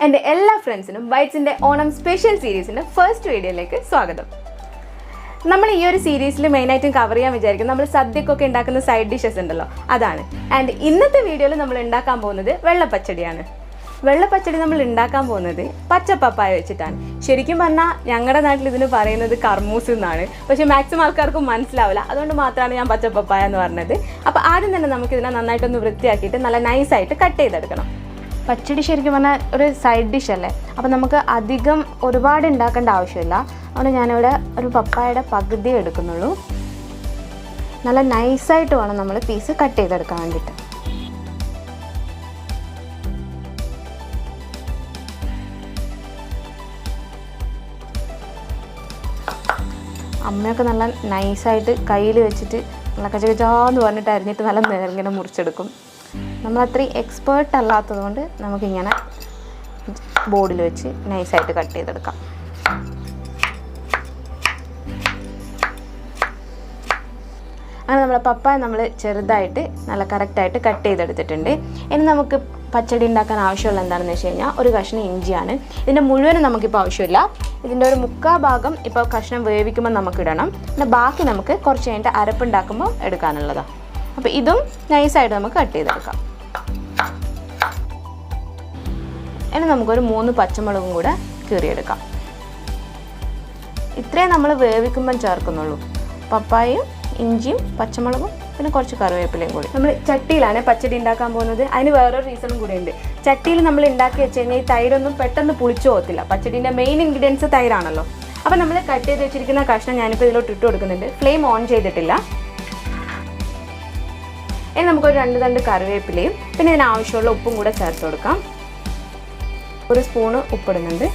എൻ്റെ എല്ലാ ഫ്രണ്ട്സിനും ബൈറ്റ്സിൻ്റെ ഓണം സ്പെഷ്യൽ സീരീസിൻ്റെ ഫസ്റ്റ് വീഡിയോയിലേക്ക് സ്വാഗതം. നമ്മൾ ഈ ഒരു സീരീസിൽ മെയിനായിട്ടും കവർ ചെയ്യാൻ വിചാരിക്കും നമ്മൾ സദ്യക്കൊക്കെ ഉണ്ടാക്കുന്ന സൈഡ് ഡിഷസ് ഉണ്ടല്ലോ, അതാണ്. ആൻഡ് ഇന്നത്തെ വീഡിയോയിൽ നമ്മൾ ഉണ്ടാക്കാൻ പോകുന്നത് വെള്ളപ്പച്ചടിയാണ്. വെള്ളപ്പച്ചടി നമ്മൾ ഉണ്ടാക്കാൻ പോകുന്നത് പച്ചപ്പപ്പായ വെച്ചിട്ടാണ്. ശരിക്കും പറഞ്ഞാൽ ഞങ്ങളുടെ നാട്ടിൽ ഇതിന് പറയുന്നത് കർമൂസ് എന്നാണ്, പക്ഷേ മാക്സിമം ആൾക്കാർക്കും മനസ്സിലാവില്ല. അതുകൊണ്ട് മാത്രമാണ് ഞാൻ പച്ചപ്പപ്പായ എന്ന് പറഞ്ഞത്. അപ്പോൾ ആദ്യം തന്നെ നമുക്കിതിനെ നന്നായിട്ടൊന്ന് വൃത്തിയാക്കിയിട്ട് നല്ല നൈസായിട്ട് കട്ട് ചെയ്തെടുക്കണം. പച്ചടി ശരിക്കും പറഞ്ഞാൽ ഒരു സൈഡ് ഡിഷ് അല്ലേ, അപ്പോൾ നമുക്ക് അധികം ഒരുപാട് ഉണ്ടാക്കേണ്ട ആവശ്യമില്ല. അതുകൊണ്ട് ഞാനിവിടെ ഒരു പപ്പായയുടെ പകുതി എടുക്കുന്നുള്ളൂ. നല്ല നൈസായിട്ട് വേണം നമ്മൾ പീസ് കട്ട് ചെയ്തെടുക്കാൻ വേണ്ടിയിട്ട്. അമ്മയൊക്കെ നല്ല നൈസായിട്ട് കയ്യിൽ വെച്ചിട്ട് നല്ല കച്ചകച്ചാന്ന് പറഞ്ഞിട്ട് അരിഞ്ഞിട്ട് നല്ല നേരിങ്ങനെ മുറിച്ചെടുക്കും. നമ്മളത്രയും എക്സ്പേർട്ട് അല്ലാത്തത് കൊണ്ട് നമുക്കിങ്ങനെ ബോർഡിൽ വെച്ച് നൈസായിട്ട് കട്ട് ചെയ്തെടുക്കാം. അങ്ങനെ നമ്മളെ പപ്പായ നമ്മൾ ചെറുതായിട്ട് നല്ല കറക്റ്റായിട്ട് കട്ട് ചെയ്തെടുത്തിട്ടുണ്ട്. ഇനി നമുക്ക് പച്ചടി ഉണ്ടാക്കാൻ ആവശ്യമുള്ള എന്താണെന്ന് വെച്ച് കഴിഞ്ഞാൽ ഒരു കഷ്ണം ഇഞ്ചിയാണ്. ഇതിൻ്റെ മുഴുവനും നമുക്കിപ്പോൾ ആവശ്യമില്ല. ഇതിൻ്റെ ഒരു 3/4 ഭാഗം ഇപ്പോൾ കഷ്ണം വേവിക്കുമ്പോൾ നമുക്കിടണം. പിന്നെ ബാക്കി നമുക്ക് കുറച്ച് കഴിഞ്ഞിട്ട് അരപ്പുണ്ടാക്കുമ്പോൾ എടുക്കാനുള്ളതാണ്. അപ്പോൾ ഇതും നൈസായിട്ട് നമുക്ക് കട്ട് ചെയ്തെടുക്കാം. ഇനി നമുക്കൊരു 3 പച്ചമുളകും കൂടെ കീറിയെടുക്കാം. ഇത്രയും നമ്മൾ വേവിക്കുമ്പം ചേർക്കുന്നുള്ളൂ. പപ്പായയും ഇഞ്ചിയും പച്ചമുളകും പിന്നെ കുറച്ച് കറിവേപ്പിലയും കൂടി. നമ്മൾ ചട്ടിയിലാണ് പച്ചടി ഉണ്ടാക്കാൻ പോകുന്നത്. അതിന് വേറൊരു റീസണും കൂടി ഉണ്ട്. ചട്ടിയിൽ നമ്മൾ ഉണ്ടാക്കി വെച്ച് കഴിഞ്ഞാൽ ഈ തൈരൊന്നും പെട്ടെന്ന് പുളിച്ചു പോകത്തില്ല. പച്ചടീൻ്റെ മെയിൻ ഇൻഗ്രീഡിയൻസ് തൈരാണല്ലോ. അപ്പോൾ നമ്മൾ കട്ട് ചെയ്ത് വെച്ചിരിക്കുന്ന കഷ്ണം ഞാനിപ്പോൾ ഇതിലോട്ട് ഇട്ട് കൊടുക്കുന്നുണ്ട്. ഫ്ലെയിം ഓൺ ചെയ്തിട്ടില്ല. ഇനി നമുക്കൊരു 2 തണ്ട് കറിവേപ്പിലയും പിന്നെ ഇതിന് ആവശ്യമുള്ള ഉപ്പും കൂടെ ചേർത്ത് കൊടുക്കാം. 1 സ്പൂണ് ഉപ്പിടുന്നുണ്ട്.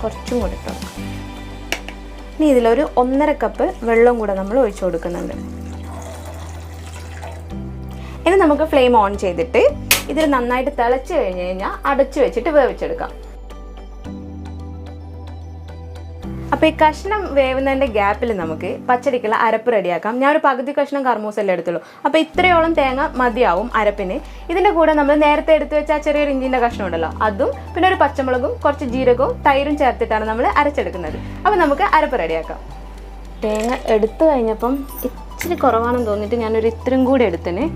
കുറച്ചും കൂടെ ഇട്ട് കൊടുക്കാം. ഇനി ഇതിലൊരു 1.5 കപ്പ് വെള്ളം കൂടെ നമ്മൾ ഒഴിച്ചു കൊടുക്കുന്നുണ്ട്. ഇനി നമുക്ക് ഫ്ലെയിം ഓൺ ചെയ്തിട്ട് ഇതിൽ നന്നായിട്ട് തിളച്ച് കഴിഞ്ഞ് കഴിഞ്ഞാൽ അടച്ചു വെച്ചിട്ട് വേവിച്ചെടുക്കാം. അപ്പോൾ ഈ കഷ്ണം വേവുന്നതിൻ്റെ ഗ്യാപ്പിൽ നമുക്ക് പച്ചടിക്കുള്ള അരപ്പ് റെഡിയാക്കാം. ഞാനൊരു പകുതി കഷ്ണം കർമൂസല്ലേ എടുത്തുള്ളൂ. അപ്പോൾ ഇത്രയോളം തേങ്ങ മതിയാവും അരപ്പിന്. ഇതിൻ്റെ കൂടെ നമ്മൾ നേരത്തെ എടുത്തു വെച്ച ആ ചെറിയൊരു ഇഞ്ചിൻ്റെ കഷ്ണം ഉണ്ടല്ലോ, അതും പിന്നെ ഒരു പച്ചമുളകും കുറച്ച് ജീരകവും തൈരും ചേർത്തിട്ടാണ് നമ്മൾ അരച്ചെടുക്കുന്നത്. അപ്പോൾ നമുക്ക് അരപ്പ് റെഡിയാക്കാം. തേങ്ങ എടുത്തു കഴിഞ്ഞപ്പം ഇച്ചിരി കുറവാണെന്ന് തോന്നിയിട്ട് ഞാനൊരു ഇത്രയും കൂടി എടുത്തിന്.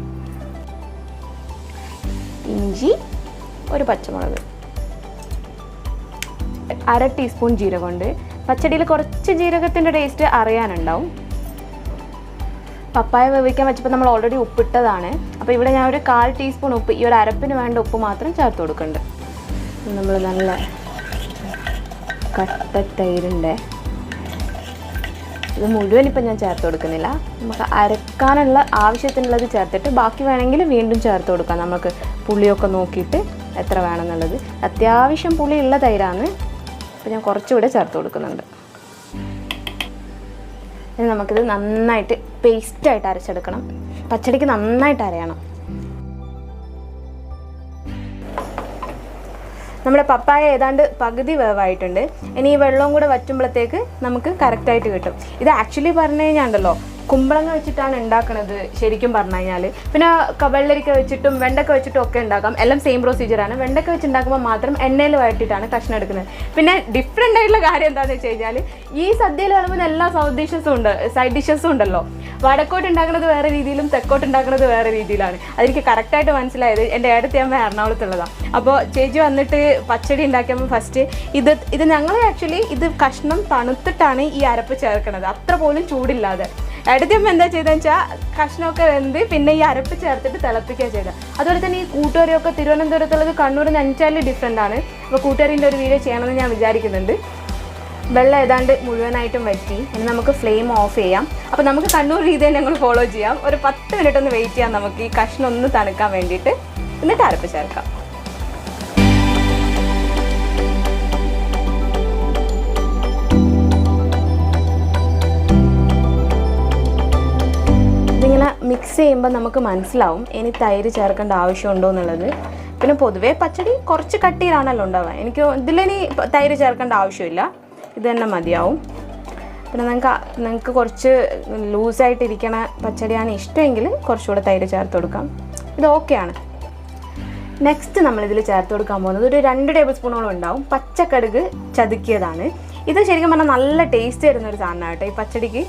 ഇഞ്ചി, ഒരു പച്ചമുളക്, 1/2 ടീസ്പൂൺ ജീരകമുണ്ട്. പച്ചടിയിൽ കുറച്ച് ജീരകത്തിൻ്റെ ടേസ്റ്റ് അറിയാനുണ്ടാവും. പപ്പായ വേവിക്കാൻ വെച്ചപ്പോൾ നമ്മൾ ഓൾറെഡി ഉപ്പിട്ടതാണ്. അപ്പോൾ ഇവിടെ ഞാൻ ഒരു 1/4 ടീസ്പൂൺ ഉപ്പ്, ഈ ഒരു അരപ്പിന് വേണ്ട ഉപ്പ് മാത്രം ചേർത്ത് കൊടുക്കുന്നുണ്ട്. നമ്മൾ നല്ല കട്ട തൈരുണ്ട്. ഇത് മുഴുവൻ ഇപ്പം ഞാൻ ചേർത്ത് കൊടുക്കുന്നില്ല. നമുക്ക് അരക്കാനുള്ള ആവശ്യത്തിനുള്ളത് ചേർത്തിട്ട് ബാക്കി വേണമെങ്കിൽ വീണ്ടും ചേർത്ത് കൊടുക്കാം. നമുക്ക് പുളിയൊക്കെ നോക്കിയിട്ട് എത്ര വേണമെന്നുള്ളത്. അത്യാവശ്യം പുളിയുള്ള തൈരാണ്. അപ്പോൾ ഞാൻ കുറച്ചുകൂടെ ചേർത്ത് കൊടുക്കുന്നുണ്ട്. ഇനി നമുക്കിത് നന്നായിട്ട് പേസ്റ്റായിട്ട് അരച്ചെടുക്കണം. പച്ചടിക്ക് നന്നായിട്ട് അരയണം. നമ്മുടെ പപ്പായ ഏതാണ്ട് പകുതി വേവായിട്ടുണ്ട്. ഇനി ഈ വെള്ളവും കൂടെ വറ്റുമ്പോഴത്തേക്ക് നമുക്ക് കറക്റ്റായിട്ട് കിട്ടും. ഇത് ആക്ച്വലി പറഞ്ഞു കഴിഞ്ഞാൽ ഉണ്ടല്ലോ, കുമ്പളങ്ങ വെച്ചിട്ടാണ് ഉണ്ടാക്കുന്നത് ശരിക്കും പറഞ്ഞു കഴിഞ്ഞാൽ. പിന്നെ വെള്ളരിക്ക വെച്ചിട്ടും വെണ്ടക്ക വെച്ചിട്ടും ഒക്കെ ഉണ്ടാക്കാം. എല്ലാം സെയിം പ്രൊസീജിയറാണ്. വെണ്ടക്ക വെച്ച് ഉണ്ടാക്കുമ്പോൾ മാത്രം എണ്ണയിൽ വഴറ്റിയിട്ടാണ് കഷ്ണം എടുക്കുന്നത്. പിന്നെ ഡിഫറെൻ്റ് ആയിട്ടുള്ള കാര്യം എന്താണെന്ന് വെച്ച് കഴിഞ്ഞാൽ, ഈ സദ്യയിൽ വിളമ്പുന്ന എല്ലാ സൈഡ് ഡിഷസും ഉണ്ടല്ലോ, വടക്കോട്ട് ഉണ്ടാക്കുന്നത് വേറെ രീതിയിലും തെക്കോട്ട് ഉണ്ടാക്കുന്നത് വേറെ രീതിയിലാണ്. അതെനിക്ക് കറക്റ്റായിട്ട് മനസ്സിലായത്. എൻ്റെ ഏടത്തി അമ്മ എറണാകുളത്തുള്ളതാണ്. അപ്പോൾ ചേച്ചി വന്നിട്ട് പച്ചടി ഉണ്ടാക്കിയപ്പോൾ ഫസ്റ്റ് ഇത് ഞങ്ങൾ ആക്ച്വലി ഇത് കഷ്ണം തണുത്തിട്ടാണ് ഈ അരപ്പ് ചേർക്കുന്നത്, അത്ര പോലും ചൂടില്ലാതെ. ഏടത്തിയമ്മ എന്താ ചെയ്തതെന്ന് വെച്ചാൽ കഷ്ണമൊക്കെ വെന്ത് പിന്നെ ഈ അരപ്പ് ചേർത്തിട്ട് തിളപ്പിക്കുക ചെയ്തത്. അതുപോലെ തന്നെ ഈ കൂട്ടുകറിയൊക്കെ തിരുവനന്തപുരത്തുള്ളത് കണ്ണൂരിൽ നിന്ന് അഞ്ചാല് ഡിഫറെൻ്റ് ആണ്. അപ്പോൾ കൂട്ടുകറിൻ്റെ ഒരു വീഡിയോ ചെയ്യണമെന്ന് ഞാൻ വിചാരിക്കുന്നുണ്ട്. വെള്ളം ഏതാണ്ട് മുഴുവനായിട്ടും വറ്റി. ഇനി നമുക്ക് ഫ്ലെയിം ഓഫ് ചെയ്യാം. അപ്പോൾ നമുക്ക് കണ്ണൂർ രീതി തന്നെ ഞങ്ങൾ ഫോളോ ചെയ്യാം. ഒരു 10 മിനിറ്റ് ഒന്ന് വെയിറ്റ് ചെയ്യാം നമുക്ക് ഈ കഷ്ണം ഒന്ന് തണുക്കാൻ വേണ്ടിയിട്ട്. എന്നിട്ട് അരപ്പ് ചേർക്കാം. ഇതിങ്ങനെ മിക്സ് ചെയ്യുമ്പോൾ നമുക്ക് മനസ്സിലാവും ഇനി തൈര് ചേർക്കേണ്ട ആവശ്യമുണ്ടോ എന്നുള്ളത്. പിന്നെ പൊതുവേ പച്ചടി കുറച്ച് കട്ടിയിലാണല്ലോ ഉണ്ടാവുക. ഇതിലിനി തൈര് ചേർക്കേണ്ട ആവശ്യമില്ല, ഇത് തന്നെ മതിയാവും. പിന്നെ നിങ്ങൾക്ക് കുറച്ച് ലൂസായിട്ടിരിക്കണ പച്ചടിയാണ് ഇഷ്ടമെങ്കിൽ കുറച്ചുകൂടെ തൈര് ചേർത്ത് കൊടുക്കാം. ഇത് ഓക്കെയാണ്. നെക്സ്റ്റ് നമ്മളിതിൽ ചേർത്ത് കൊടുക്കാൻ പോകുന്നത് ഒരു 2 ടേബിൾ സ്പൂണോളം ഉണ്ടാവും പച്ചക്കടുക് ചതുക്കിയതാണ്. ഇത് ശരിക്കും പറഞ്ഞാൽ നല്ല ടേസ്റ്റ് തരുന്നൊരു സാധനമാണ് കേട്ടോ. ഈ പച്ചടിക്ക്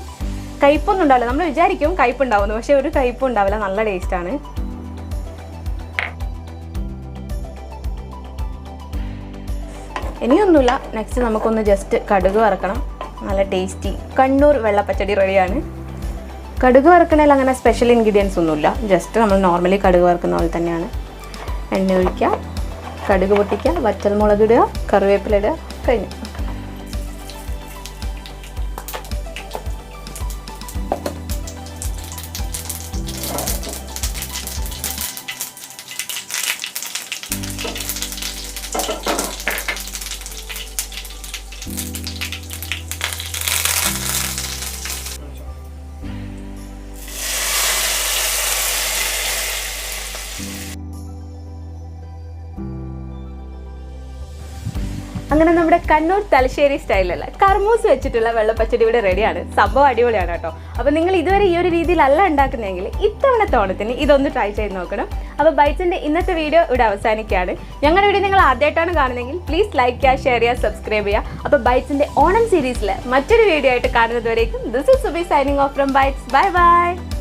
കയ്പൊന്നും ഉണ്ടാവില്ല. നമ്മൾ വിചാരിക്കും കയ്പുണ്ടാവുന്നു, പക്ഷെ ഒരു കയ്പും ഉണ്ടാവില്ല, നല്ല ടേസ്റ്റാണ്. ഇനിയൊന്നുമില്ല, നെക്സ്റ്റ് നമുക്കൊന്ന് ജസ്റ്റ് കടുക് വറക്കണം. നല്ല ടേസ്റ്റി കണ്ണൂർ വെള്ളപ്പച്ചടി റെഡിയാണ്. കടുക് വറക്കണതിൽ അങ്ങനെ സ്പെഷ്യൽ ഇൻഗ്രീഡിയൻസ് ഒന്നുമില്ല, ജസ്റ്റ് നമ്മൾ നോർമലി കടുക് വറക്കുന്ന പോലെ തന്നെയാണ്. എണ്ണ ഒഴിക്കുക, കടുക് പൊട്ടിക്കുക, വറ്റൽമുളക് ഇടുക, കറിവേപ്പില ഇടുക, കഴിഞ്ഞു. അങ്ങനെ നമ്മുടെ കണ്ണൂർ തലശ്ശേരി സ്റ്റൈലിലുള്ള കർമൂസ് വെച്ചിട്ടുള്ള വെള്ളപ്പച്ചടി ഇവിടെ റെഡിയാണ്. സംഭവം അടിപൊളിയാണ് കേട്ടോ. അപ്പോൾ നിങ്ങൾ ഇതുവരെ ഈ ഒരു രീതിയിലല്ല ഉണ്ടാക്കുന്നതെങ്കിൽ ഇത്തവണത്തെ ഓണത്തിന് ഇതൊന്ന് ട്രൈ ചെയ്ത് നോക്കണം. അപ്പോൾ ബൈറ്റ്സിൻ്റെ ഇന്നത്തെ വീഡിയോ ഇവിടെ അവസാനിക്കുകയാണ്. ഞങ്ങളുടെ വീഡിയോ നിങ്ങൾ ആദ്യമായിട്ടാണ് കാണുന്നതെങ്കിൽ പ്ലീസ് ലൈക്ക് ചെയ്യുക, ഷെയർ ചെയ്യുക, സബ്സ്ക്രൈബ് ചെയ്യുക. അപ്പോൾ ബൈറ്റ്സിൻ്റെ ഓണം സീരീസിൽ മറ്റൊരു വീഡിയോ ആയിട്ട് കാണുന്നതുവരേക്കും this is Subi signing off from Bytes. Bye by.